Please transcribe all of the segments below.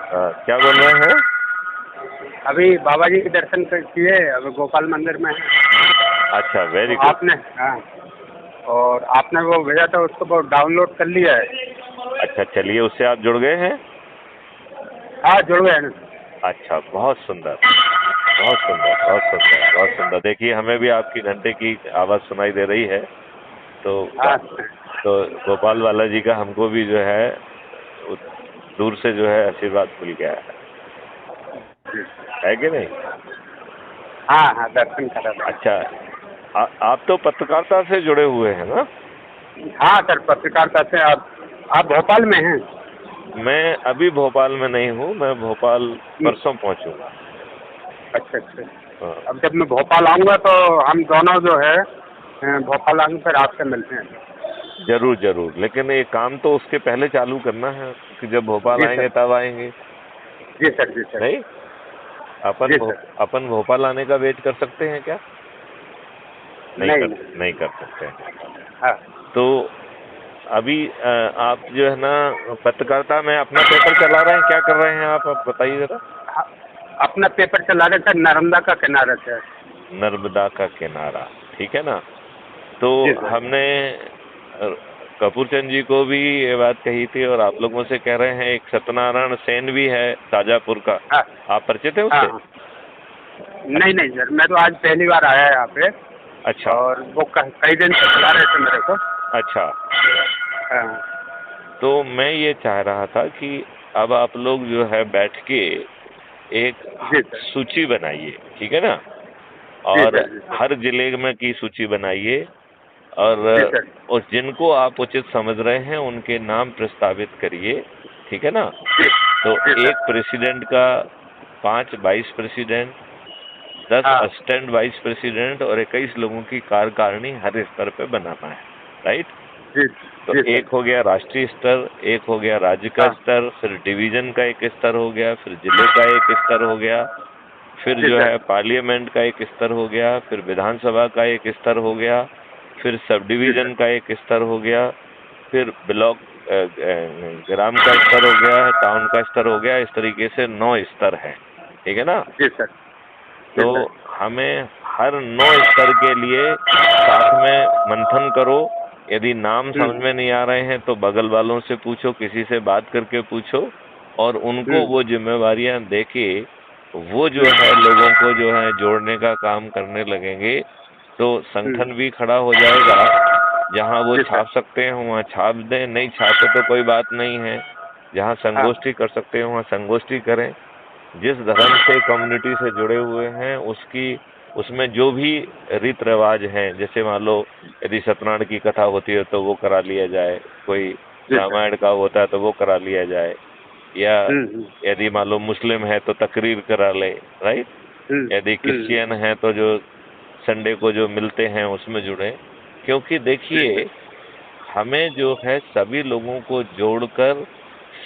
क्या बोल रहे हैं? अभी बाबा जी के दर्शन किए, अभी गोपाल मंदिर में हैं। अच्छा, वेरी तो गुड। आपने, हाँ, और आपने वो भेजा था, उसको वो डाउनलोड कर लिया है। अच्छा, चलिए, उससे आप जुड़ गए हैं? हाँ, जुड़ गए हैं ना। अच्छा, बहुत सुंदर, बहुत सुंदर, बहुत सुंदर, बहुत सुंदर। देखिए, हमें भी आपकी घंटे की आवाज़ सुनाई दे रही है। तो हाँ, तो गोपाल बालाजी का हमको भी जो है दूर से जो है आशीर्वाद मिल गया है कि नहीं? हाँ, हाँ, दर्शन करा था। अच्छा, आप तो पत्रकारिता से जुड़े हुए हैं ना? हाँ सर, पत्रकारिता से। आप भोपाल में हैं? मैं अभी भोपाल में नहीं हूँ, मैं भोपाल हम्म, परसों पहुँचूंगा। अच्छा अच्छा। हाँ, अब जब मैं भोपाल आऊँगा तो हम दोनों जो है भोपाल आएंगे, फिर आपसे मिलते हैं। जरूर जरूर, लेकिन ये काम तो उसके पहले चालू करना है कि जब भोपाल जी आएंगे सर, तब आएंगे। जी सर, जी सर, नहीं, जी सर। अपन भोपाल आने का वेट कर सकते हैं क्या? नहीं नहीं। नहीं कर सकते हैं। हाँ, तो अभी आप जो है ना पत्रकारिता में अपना पेपर चला रहे हैं, क्या कर रहे हैं आप बताइए जरा। हाँ, अपना पेपर चला रहे थे, नर्मदा का किनारा से। नर्मदा का किनारा, ठीक है ना? तो जी सर। हमने अ, कपूर चंद जी को भी ये बात कही थी और आप लोगों से कह रहे हैं। एक सत्यनारायण सेन भी है शाजापुर का, हाँ, आप परिचित हैं हाँ, उससे? हाँ। नहीं नहीं सर, मैं तो आज पहली बार आया यहाँ पे। अच्छा और वो कई दिन से चला रहे थे मेरे को। अच्छा। हाँ, तो मैं ये चाह रहा था कि अब आप लोग जो है बैठ के एक जी सर, सूची बनाइए, ठीक है ना? जी और सर, जी सर, हर जिले में की सूची बनाइए और जी सर, उस जिनको आप उचित समझ रहे हैं उनके नाम प्रस्तावित करिए, ठीक है ना? जी तो जी सर। एक प्रेसिडेंट का 5 वाइस प्रेसिडेंट, 10 हाँ, असिस्टेंट वाइस प्रेसिडेंट और 21 लोगों की कार्यकारिणी हर स्तर पे बनाना है, राइट? जी तो जी एक सर। हो गया राष्ट्रीय स्तर, एक हो गया राज्य का हाँ, स्तर, फिर डिवीजन का एक स्तर हो गया, फिर जिले का एक स्तर हो गया, फिर जी जो सर, है पार्लियामेंट का एक स्तर हो गया, फिर विधानसभा का एक स्तर हो गया, फिर सब जी डिवीजन सर, का एक स्तर हो गया, फिर ब्लॉक ग्राम का स्तर हो गया, टाउन का स्तर हो गया। इस तरीके से 9 स्तर है, ठीक है ना? जी सर, जी तो सर। हमें हर 9 स्तर के लिए साथ में मंथन करो। यदि नाम समझ हम्म, में नहीं आ रहे हैं तो बगल वालों से पूछो, किसी से बात करके पूछो और उनको हम्म, वो जिम्मेवारियां देके वो जो हम्म, है लोगों को जो है जोड़ने का काम करने लगेंगे तो हम्म, संगठन भी खड़ा हो जाएगा। जहां वो जी सर। छाप सकते हैं वहां छाप दें, नहीं छापे तो कोई बात नहीं है। जहां हाँ, संगोष्ठी कर सकते हैं वहां संगोष्ठी करें। जिस धर्म से कम्युनिटी से जुड़े हुए हैं उसकी उसमें जो भी रीत रिवाज हैं, जैसे मान लो यदि सत्यनारायण की कथा होती है तो वो करा लिया जाए, कोई जी सर। रामायण का होता है तो वो करा लिया जाए, या हम्म, यदि मान लो मुस्लिम है तो तकरीर करा ले, राइट? हम्म, यदि हम्म, क्रिश्चियन है तो जो संडे को जो मिलते हैं उसमें जुड़े। क्योंकि जी सर। देखिए, हमें जो है सभी लोगों को जोड़कर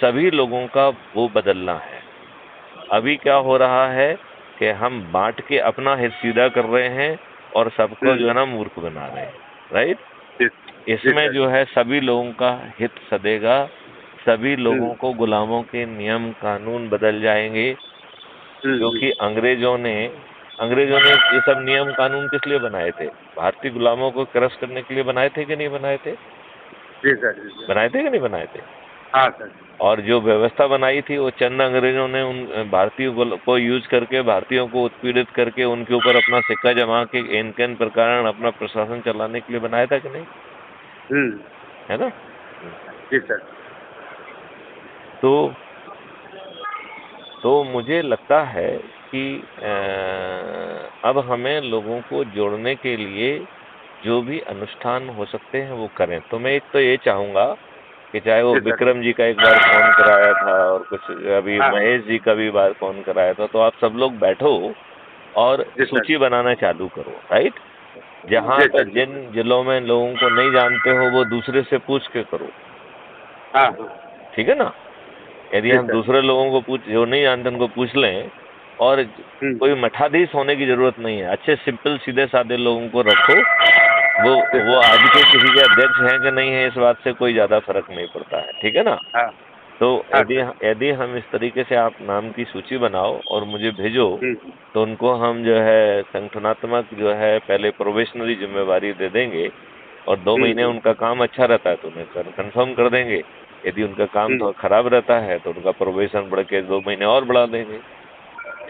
सभी लोगों का वो बदलना है। अभी क्या हो रहा है कि हम बांट के अपना हित सीधा कर रहे हैं और सबको जो है हम्म, ना मूर्ख बना रहे हैं, राइट? जी जी इसमें सर। जो है सभी लोगों का हित सधेगा, सभी हम्म, लोगों को गुलामों के नियम कानून बदल जाएंगे। क्योंकि अंग्रेजों ने ये सब नियम कानून किस लिए बनाए थे? भारतीय गुलामों को क्रश करने के लिए बनाए थे कि नहीं बनाए थे? जी सर, जी सर। बनाए थे कि नहीं बनाए थे? हाँ सर। और जो व्यवस्था बनाई थी वो चंद अंग्रेजों ने उन भारतीयों को यूज करके भारतीयों को उत्पीड़ित करके उनके ऊपर अपना सिक्का जमा के इन कैन प्रकार अपना प्रशासन चलाने के लिए बनाया था कि नहीं? हम्म, है ना? जी सर। तो मुझे लगता है कि अब हमें लोगों को जोड़ने के लिए जो भी अनुष्ठान हो सकते हैं वो करें। तो मैं एक तो ये चाहूंगा कि चाहे वो जी सर। विक्रम जी का एक बार फोन कराया था और कुछ अभी हाँ, महेश जी का भी बार फोन कराया था, तो आप सब लोग बैठो और जी सर, सूची बनाना चालू करो, राइट? जहां जी पे सर, जी जिन सर। जिलों में लोगों को नहीं जानते हो वो दूसरे से पूछ के करो, हाँ, हाँ, ठीक है ना? यदि जी हम सर। दूसरे लोगों को जो नहीं जानते उनको पूछ लें, और हम्म, कोई मठाधीश होने की जरूरत नहीं है, अच्छे सिंपल सीधे साधे लोगों को रखो। वो जी वो सर। आज के किसी के अध्यक्ष हैं कि नहीं है इस बात से कोई ज्यादा फर्क नहीं पड़ता है, ठीक है ना? हाँ, तो हाँ यदि सर। यदि हम इस तरीके से आप नाम की सूची बनाओ और मुझे भेजो, हम्म, तो उनको हम जो है संगठनात्मक जो है पहले प्रोबेशनरी जिम्मेवारी दे देंगे, और 2 महीने हम्म, उनका काम अच्छा रहता है तो उन्हें कंफर्म कर देंगे। यदि उनका काम हम्म, थोड़ा खराब रहता है तो उनका प्रोबेशन बढ़ के 2 महीने और बढ़ा देंगे।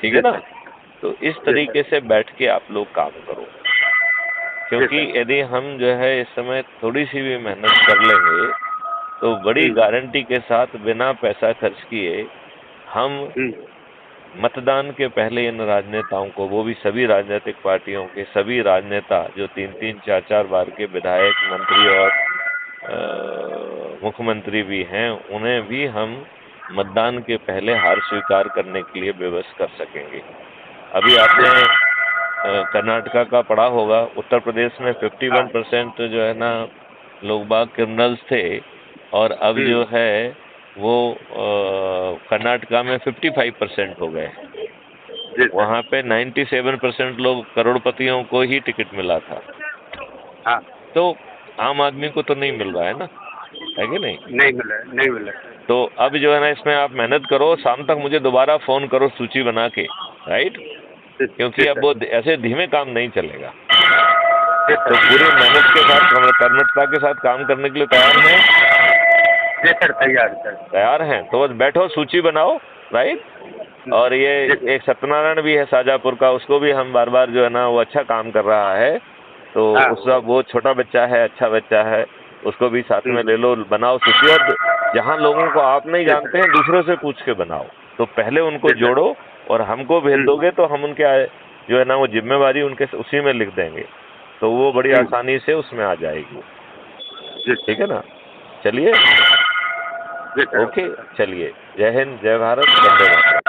ठीक है जी ना? सर। तो इस जी सर। तरीके से बैठ के आप लोग काम करो, जी क्योंकि सर। यदि हम जो है इस समय थोड़ी सी भी मेहनत कर लेंगे तो बड़ी हम्म, गारंटी के साथ बिना पैसा खर्च किए हम हम्म, मतदान के पहले इन राजनेताओं को, वो भी सभी राजनीतिक पार्टियों के सभी राजनेता जो 3-3 4-4 बार के विधायक, मंत्री और मुख्यमंत्री भी हैं, उन्हें भी हम मतदान के पहले हार स्वीकार करने के लिए विवश कर सकेंगे। अभी आपने कर्नाटका का पढ़ा होगा, उत्तर प्रदेश में हाँ। 51% जो है ना लोग बाग क्रिमिनल्स थे, और अब हम्म, जो है वो कर्नाटका में 55% हो गए। जी सर। वहाँ पे 97% लोग करोड़पतियों को ही टिकट मिला था। हाँ। तो आम आदमी को तो नहीं मिल रहा है ना, है कि नहीं? नहीं मिला, नहीं मिला। तो अब जो है ना इसमें आप मेहनत करो, शाम तक मुझे दोबारा फोन करो सूची बना के, राइट? जी क्योंकि जी अब सर। वो ऐसे धीमे काम नहीं चलेगा। जी तो सर। पूरी मेहनत के साथ, कर्मठता के साथ काम करने के लिए तैयार हैं? जी सर, तैयार सर। तैयार हैं तो बस बैठो, सूची बनाओ, राइट? और ये जी सर। एक सत्यनारायण भी है शाजापुर का, उसको भी हम बार बार जो है ना वो अच्छा काम कर रहा है, तो हाँ। उसका वो छोटा बच्चा है, अच्छा बच्चा है, उसको भी साथ में ले लो, बनाओ सूची। और जहाँ लोगों को आप नहीं जी जानते सर। हैं दूसरों से पूछ के बनाओ, तो पहले उनको जी सर। जोड़ो और हमको भेज दोगे तो हम उनके जो है ना वो जिम्मेवारी उनके उसी में लिख देंगे, तो वो बड़ी आसानी से उसमें आ जाएगी। जी ठीक सर। है ना? चलिए, जी सर। ओके, चलिए, जय हिंद, जय भारत, वंदे मातरम।